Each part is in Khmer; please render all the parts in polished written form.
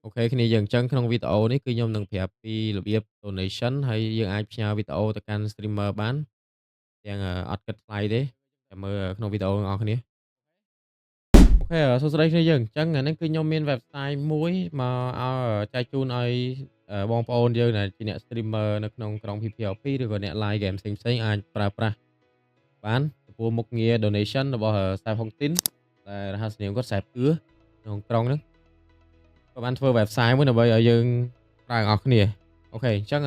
អូខេគ្នាយើងអញ្ចឹងក្នុងវីដេអូនេះគឺខ្ញុំនឹងប្រាប់ពីរបៀប donation ហើយយើងអាចផ្ញើវីដេអូទៅកាន់ streamer បានទាំងអត់គិតថ្លៃទេចាំមើលក្នុងវីដេអូទាំងអស់គ្នាអូខេសួស្តីគ្នាយើងអញ្ចឹងអានេះគឺខ្ញុំមាន website មួយមកឲ្យចែកជូនឲ្យបងប្អូនយើងដែលជាអ្នក streamer នៅក្នុងក្រុម PPLP ឬក៏អ្នក live game ផ្សេងៗអាចប្រើប្រាស់បានចំពោះមុខងារ donation របស់ Seb Hongtin ដែលរហស្សនាមគាត់ Seb គឺក្នុងក្រុងហ្នឹង ក៏បានធ្វើ website មួយដើម្បីឲ្យយើងប្រើទាំងអស់គ្នាអូខេអញ្ចឹង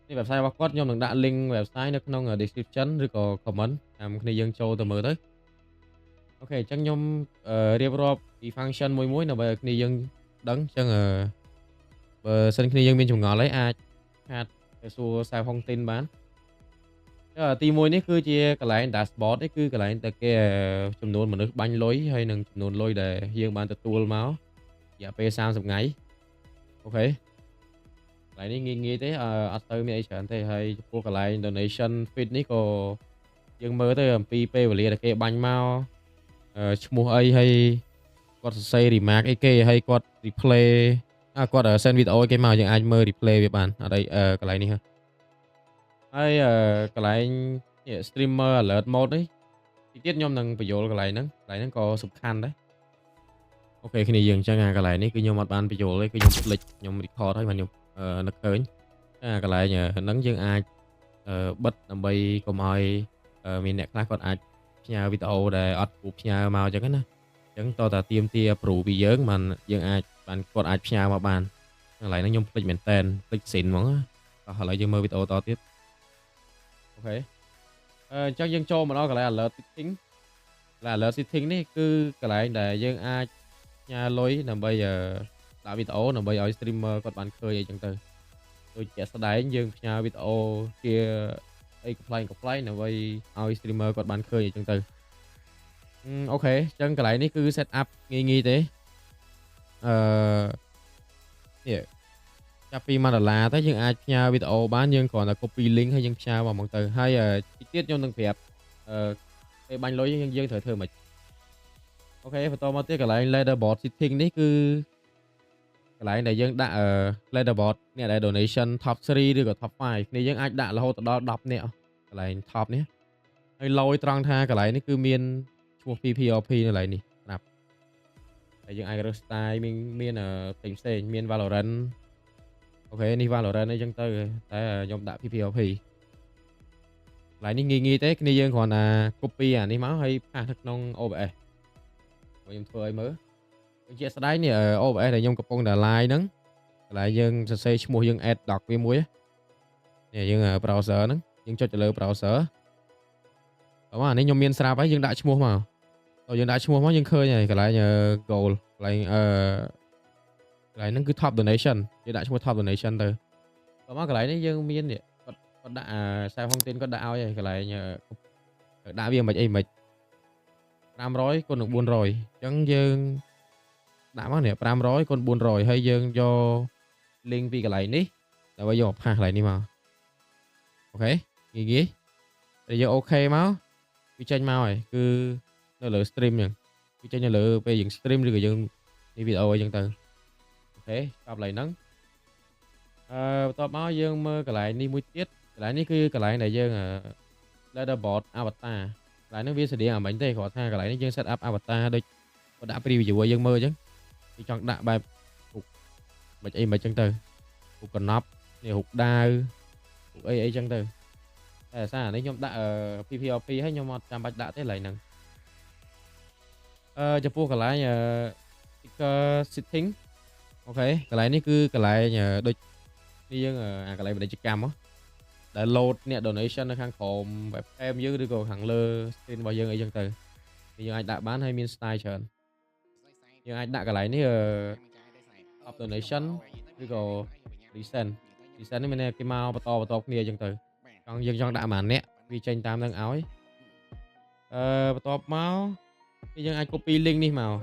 នេះ website របស់គាត់ខ្ញុំនឹងដាក់ link website នៅក្នុង description ឬក៏ comment តាមគ្នាយើងចូលទៅមើលទៅអូខេអញ្ចឹងខ្ញុំរៀបរាប់ពី function មួយដើម្បីឲ្យគ្នាយើងដឹងអញ្ចឹងបើសិនគ្នាយើងមានចម្ងល់អីអាចខាតទៅសួរ Sao Hong Tin បានទី1នេះគឺជាកន្លែង dashboard នេះគឺកន្លែងតែគេចំនួនមនុស្សបាញ់លុយហើយនិងចំនួនលុយដែលយើងបានទទួលមករយៈពេល30ថ្ងៃអូខេ កន្លែងនេះងាយទេអត់ទៅមានអីច្រើនទេហើយចំពោះកន្លែង donation feed នេះក៏យើងមើលទៅអំពីពេលវេលាដែលគេបាញ់មកឈ្មោះអីហើយគាត់សរសេរ remark អីគេហើយគាត់ replay គាត់ send វីដេអូឲ្យគេមកយើងអាចមើល replay វាបានអត់អីកន្លែងនេះហើយកន្លែង streamer alert mode នេះទីទៀតខ្ញុំនឹងបញ្យល់កន្លែងហ្នឹងក៏សំខាន់ដែរអូខេគ្នាយើងអញ្ចឹងកន្លែងនេះគឺខ្ញុំអត់បានបញ្យល់ទេគឺខ្ញុំភ្លេចខ្ញុំ record ហើយបានខ្ញុំនឹកឃើញកន្លែងហ្នឹងយើងអាចបិទដើម្បីកុំឲ្យមានអ្នកខ្លះគាត់អាចផ្ញើវីដេអូដែលអត់គួរផ្ញើមកអញ្ចឹងណាអញ្ចឹងតើតាទៀមទា approve ពីយើងបានយើងអាចបានគាត់អាចផ្ញើមកបានកន្លែងហ្នឹងខ្ញុំភ្លេចមែនតែនភ្លេចស៊ីនហ្មងតោះឥឡូវយើងមើលវីដេអូតទៀតអូខេអញ្ចឹងយើងចូលមកដល់កន្លែង alert setting កន្លែង alert setting នេះគឺកន្លែងដែលយើងអាចផ្ញើលុយដើម្បីដាក់វីដេអូដើម្បីឲ្យ streamer គាត់បានឃើញអីចឹងទៅដូចជាក់ស្ដែងយើងផ្ញើវីដេអូជាអីកំ pl ែងដើម្បីឲ្យ streamer គាត់បានឃើញអីចឹងទៅអូខេអញ្ចឹងកន្លែងនេះគឺ set up ងាយទេអឺនេះចាប់ពី$1ទៅយើងអាចផ្ញើវីដេអូបានយើងគ្រាន់តែ copy link ហើយយើងផ្ញើមកហ្មងទៅហើយតិចទៀតខ្ញុំនឹងប្រាប់ពេលបាញ់លុយយើងត្រូវធ្វើម៉េចអូខេបន្តមកទៀតកន្លែង leaderboard setting នេះគឺកន្លែងដែលយើងដាក់ leaderboard អ្នកដែល donation top 3 ឬក៏ top 5គ្នាយើងអាចដាក់រហូតដល់10នាក់កន្លែង top នេះហើយឡយត្រង់ថាកន្លែងនេះគឺមានឈ្មោះ PPLP នៅកន្លែងនេះស្រាប់ហើយយើងអាចរើស style មានផ្សេងមាន Valorant អូខេនេះ Valorant អីចឹងទៅតែខ្ញុំដាក់ PPLP កន្លែងនេះងាយទេគ្នាយើងគ្រាន់តែ copy អានេះមកហើយផាសទៅក្នុង OBS ខ្ញុំធ្វើឲ្យមើលជាក់ស្ដែងនេះ OBS ដែលខ្ញុំកំពុងតែ live ហ្នឹងកន្លែងយើងសរសេរឈ្មោះយើង add doc វាមួយនេះយើង browser ហ្នឹងយើងចុចទៅលើ browser អានេះខ្ញុំមានស្រាប់ហើយយើងដាក់ឈ្មោះមកតើយើងដាក់ឈ្មោះមកយើងឃើញហើយកន្លែង goal កន្លែងកន្លែងហ្នឹងគឺ top donation យើងដាក់ឈ្មោះ top donation ទៅតមកកន្លែងនេះយើងមាននេះគាត់ដាក់ខ្សែហុងទីនគាត់ដាក់ឲ្យហើយកន្លែងដាក់វាមិនអីមិន500គុណនឹង400អញ្ចឹងយើងដាក់មកនេះ500គុណ400ហើយយើងយក link ពីកន្លែងនេះដើម្បីយកមកផាសកន្លែងនេះមកអូខេងាយតែយើងអូខេមកវាចេញមកហើយគឺនៅលើ stream អញ្ចឹងវាចេញនៅលើពេលយើង stream ឬក៏យើងនេះវីដេអូអីចឹងទៅអូខេចប់កន្លែងហ្នឹងបន្ទាប់មកយើងមើលកន្លែងនេះមួយទៀតកន្លែងនេះគឺកន្លែងដែលយើងleaderboard avatar កន្លែងហ្នឹងវាស្តៀងអាមិញទេគ្រាន់ថាកន្លែងនេះយើង set up avatar ដូចគាត់ដាក់ preview ឲ្យយើងមើលអញ្ចឹងគេចង់ដាក់បែបរូបមិនអីមិនចឹងទៅរូបកណប់នេះរូបដាវរូបអីចឹងទៅតែសារនេះខ្ញុំដាក់PPLP ហើយខ្ញុំអត់ចាំបាច់ដាក់ទេកន្លែងហ្នឹងចំពោះកន្លែងsticker setting អូខេកន្លែងនេះគឺកន្លែងដូចនេះយើងកន្លែងពាណិជ្ជកម្មដែល load អ្នក donation នៅខាងក្រោម webcam យើងឬក៏ខាងលើ screen របស់យើងអីចឹងទៅយើងអាចដាក់បានហើយមាន style ច្រើនយើងអាចដាក់កន្លែងនេះ top donation ឬក៏ recent នេះមានគេមកបន្តគ្នាអញ្ចឹងទៅយើងចង់ដាក់ប៉ុន្មានអ្នកវាចេញតាមនឹងឲ្យបន្ទាប់មកយើងអាច copy link នេះមក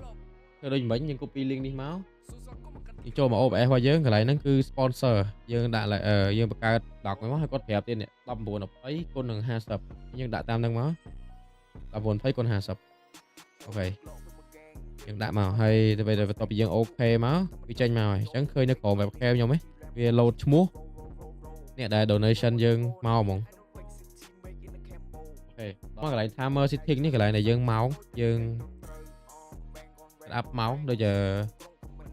ធ្វើដូចមិញយើង copy link នេះមកយើងចូលមក OBS របស់យើងកន្លែងហ្នឹងគឺ sponsor យើងដាក់យើងបង្កើត doc មកហើយគាត់ប្រាប់ទៀតនេះ1920គុណនឹង50យើងដាក់តាមហ្នឹងមក1920គុណ50អូខេ យើងដាក់មកហើយទៅពេលបន្ទាប់ពីយើងអូខេមកវាចេញមកហើយអញ្ចឹងឃើញនៅក្រោម webcam ខ្ញុំឯងវា load ឈ្មោះអ្នកដែល donation យើងមកហ្មងអូខេមកកន្លែង timer setting នេះកន្លែងដែលយើងម៉ោងយើង set up ម៉ោងដូចយើ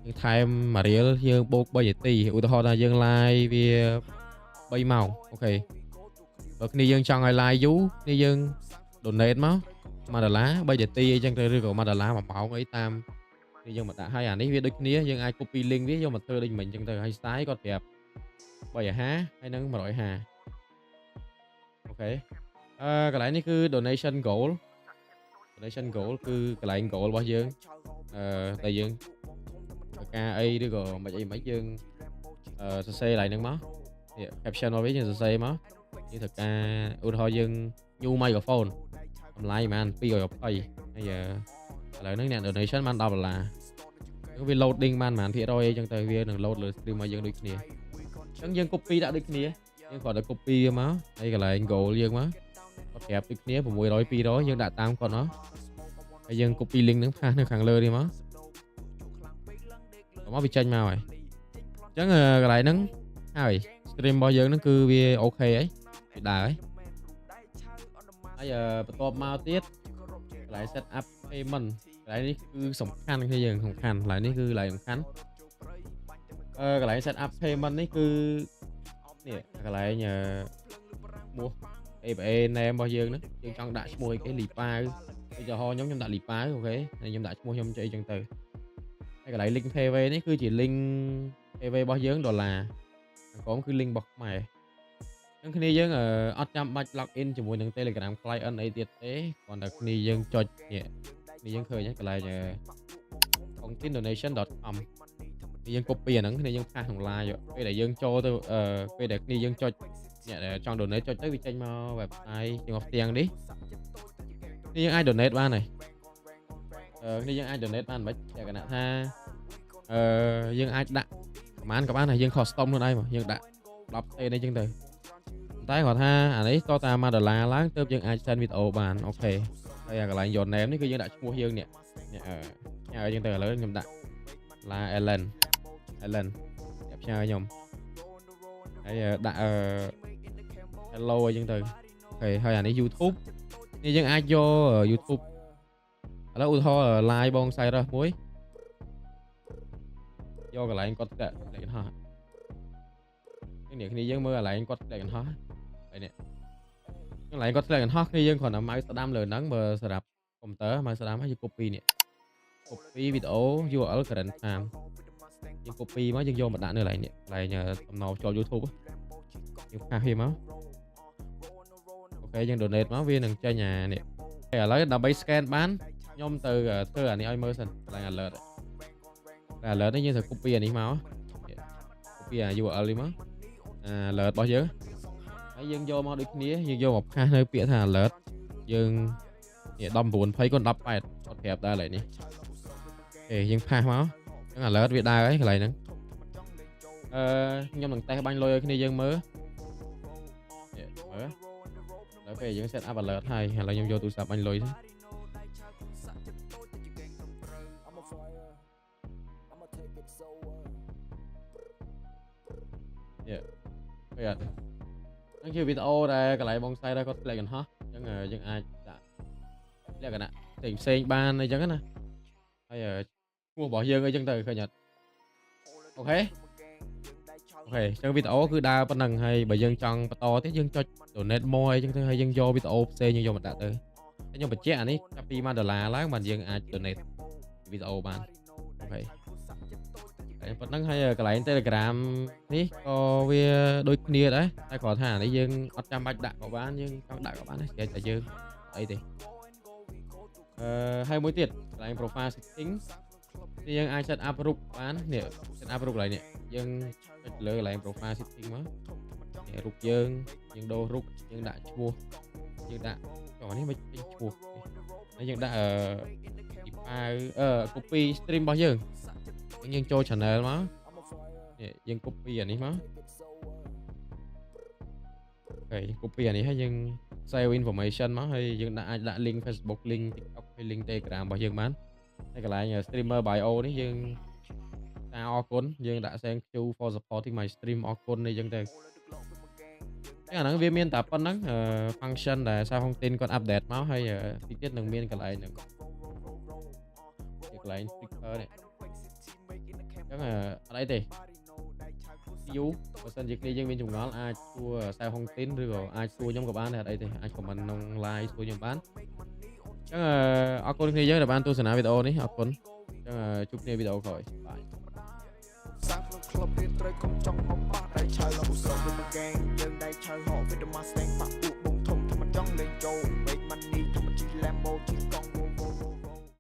ងថែមមួយរៀលយើងបូក3នាទីឧទាហរណ៍ថាយើង live វា3ម៉ោងអូខេបើគ្នាយើងចង់ឲ្យ live យូរគ្នាយើង donate មក$1 3នាទីអីចឹងទៅឬក៏$1 1ម៉ោងអីតាមនេះយើងមកដាក់ឲ្យអានេះវាដូចគ្នាយើងអាច copy link វាយកមកធ្វើដូចមិញចឹងទៅហើយ size គាត់ប្រាប់350ហើយនឹង150អូខេកន្លែងនេះគឺ donation goal គឺកន្លែង goal របស់យើងតែយើងធ្វើការអីឬក៏មិនអីមិនយើងសរសេរកន្លែងហ្នឹងមកនេះ caption របស់វាយើងសរសេរមកយើងធ្វើការឧទាហរណ៍យើង new microphone តម្លៃប្រហែល220ហើយឥឡូវហ្នឹងអ្នក donation បាន$10វា loading បានប្រហែលភាគរយអីចឹងទៅវានឹង load លើ stream របស់យើងដូចគ្នាអញ្ចឹងយើង copy ដាក់ដូចគ្នាយើងគ្រាន់តែ copy វាមកហើយកន្លែង goal យើងមកគាត់ប្រាប់ដូចគ្នា600 200យើងដាក់តាមគាត់មកហើយយើង copy link ហ្នឹងផាសនៅខាងលើនេះមកវាចេញមកហើយអញ្ចឹងកន្លែងហ្នឹងហើយ stream របស់យើងហ្នឹងគឺវាអូខេហើយវាដើរហើយបន្ទាប់មកទៀតកន្លែង set up payment កន្លែងនេះគឺសំខាន់គ្នាយើងសំខាន់កន្លែងនេះគឺកន្លែងសំខាន់កន្លែង set up payment នេះគឺនេះកន្លែងឈ្មោះ APA name របស់យើងហ្នឹងយើងចង់ដាក់ឈ្មោះអីគេលីប៉ាវឧទាហរណ៍ខ្ញុំដាក់លីប៉ាវអូខេហើយខ្ញុំដាក់ឈ្មោះខ្ញុំអីចឹងទៅហើយកន្លែង link payway នេះគឺជា link payway របស់យើង$ខាងក្រោមគឺ link របស់ខ្មែរអញ្ចឹងគ្នាយើងអត់ចាំបាច់ log in ជាមួយនឹង Telegram client អីទៀតទេគ្រាន់តែគ្នាយើងចុចនេះគ្នាយើងឃើញកន្លែង content.donation.com គ្នាយើង copy អាហ្នឹងគ្នាយើងផាសក្នុង live ពេលដែលយើងចូលទៅពេលដែលគ្នាយើងចុចអ្នកដែលចង់ donate ចុចទៅវាចេញមក website ជាងផ្ទាំងនេះគ្នាយើងអាច donate បានហើយគ្នាយើងអាច donate បានមិនលក្ខណៈថាយើងអាចដាក់ប្រហែលក៏បានហើយយើង custom ខ្លួនឯងមកយើងដាក់10ទេអីចឹងទៅតែគាត់ថាអានេះតតាម$1ឡើងទើបយើងអាច send video បានអូខេហើយកន្លែង your name នេះគឺយើងដាក់ឈ្មោះយើងនេះផ្ញើចឹងទៅឥឡូវខ្ញុំដាក់ឡា Ellen អ្នកផ្ញើខ្ញុំហើយដាក់ hello អីចឹងទៅអូខេហើយអានេះ YouTube នេះយើងអាចយក YouTube ឥឡូវឧទាហរណ៍ live បង Cyrus មួយយកកន្លែងគាត់ធ្លាក់កន្ហោះនេះគ្នាយើងមើលកន្លែងគាត់ធ្លាក់កន្ហោះហើយនេះកន្លែងគាត់ធ្លាក់កន្ហោះគ្នាយើងគ្រាន់តែម៉ៅស្ដាំលើហ្នឹងមើលសម្រាប់កុំព្យូទ័រម៉ៅស្ដាំហើយយើង copy នេះ copy video URL current time យើង copy មកយើងយកមកដាក់នៅកន្លែងនេះកន្លែងតំណចូល YouTube យើងផាសវាមកអូខេយើង donate មកវានឹងចេញអានេះឥឡូវដើម្បី scan បានខ្ញុំទៅធ្វើអានេះឲ្យមើលសិនកន្លែង alert តែ alert នេះយើងត្រូវ copy អានេះមក copy អា URL នេះមកalert របស់យើងហើយយើងយកមកដូចគ្នាយើងយកមកផាសនៅពាក្យថា alert យើងនេះ1920 x 18គាត់ប្រាប់ដែរកន្លែងនេះអូខេយើងផាសមកហ្នឹង alert វាដើរហើយកន្លែងហ្នឹងខ្ញុំនឹងតេស្តបាញ់លុយឲ្យគ្នាយើងមើលនេះមើលដល់ពេលយើង set up alert ហើយឥឡូវខ្ញុំយកទូរស័ព្ទបាញ់លុយទៅពេលអត់ហ្នឹងជាវីដេអូដែលកន្លែងបងស្អែកគាត់ផ្លែកកន្ហោះអញ្ចឹងយើងអាចដាក់លក្ខណៈផ្សេងបានអីចឹងណាហើយឈ្មោះរបស់យើងអីចឹងទៅឃើញអត់អូខេអញ្ចឹងវីដេអូគឺដើរប៉ុណ្ណឹងហើយបើយើងចង់បន្តទៀតយើងចុច donate more អីចឹងទៅហើយយើងយកវីដេអូផ្សេងយើងយកមកដាក់ទៅខ្ញុំបញ្ជាក់អានេះចាប់ពី$1ឡើងបានយើងអាច donate វីដេអូបានអូខេប៉ុណ្ណឹងហើយកន្លែង Telegram នេះក៏វាដូចគ្នាដែរតែគាត់ថានេះយើងអត់ចាំបាច់ដាក់ក៏បានយើងចង់ដាក់ក៏បានដែរតែយើងអីទេហើយមួយទៀតកន្លែង profile setting នេះយើងអាច set up រូបបាននេះ set up រូបកន្លែងនេះយើងចុចលើកន្លែង profile setting មកនេះរូបយើងដូររូបយើងដាក់ឈ្មោះយើងដាក់នេះមិនចេញឈ្មោះនេះយើងដាក់ទីប៉ាវcopy stream របស់យើងចូល channel មកនេះយើង copy អានេះមកអូខេ copy អានេះហើយយើង save information មកហើយយើងអាចដាក់ link Facebook link TikTok ហើយ link Telegram របស់យើងបាន ហើយកន្លែង streamer bio នេះយើងអរគុណយើងដាក់ thank you for supporting my stream អរគុណអីចឹងទៅអាហ្នឹងវាមានតែប៉ុណ្ណឹងfunction ដែលសារហុងទីនគាត់ update មកហើយតិចទៀតនឹងមានកន្លែងហ្នឹងជាកន្លែង speaker នេះចឹងអត់អីទេ view បើសិនជាគ្នាយើងមានចម្ងល់អាចសួរសារហុងទីនឬក៏អាចសួរខ្ញុំក៏បានដែរអត់អីទេអាច comment ក្នុង live សួរខ្ញុំបានចឹងអរគុណគ្នាយើងដែលបានទស្សនាវីដេអូនេះអរគុណចឹងជួបគ្នាវីដេអូក្រោយបាយ សាងក្នុងក្លឹបរៀនត្រូវកុំចង់